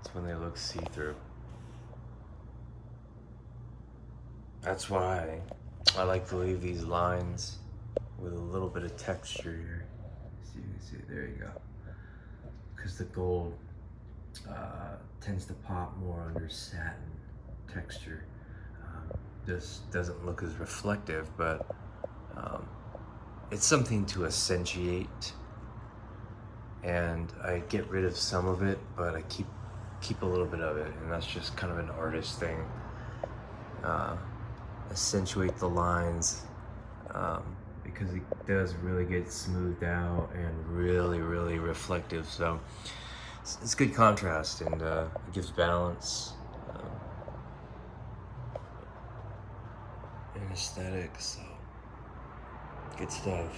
It's when they look see-through. That's why I like to leave these lines with a little bit of texture here. So you can see, there you go. Because the gold tends to pop more under satin texture. This doesn't look as reflective, but it's something to accentuate. And I get rid of some of it, but I keep a little bit of it, and that's just kind of an artist thing. Accentuate the lines because it does really get smoothed out and really reflective. So it's good contrast, and it gives balance and aesthetic. So good stuff.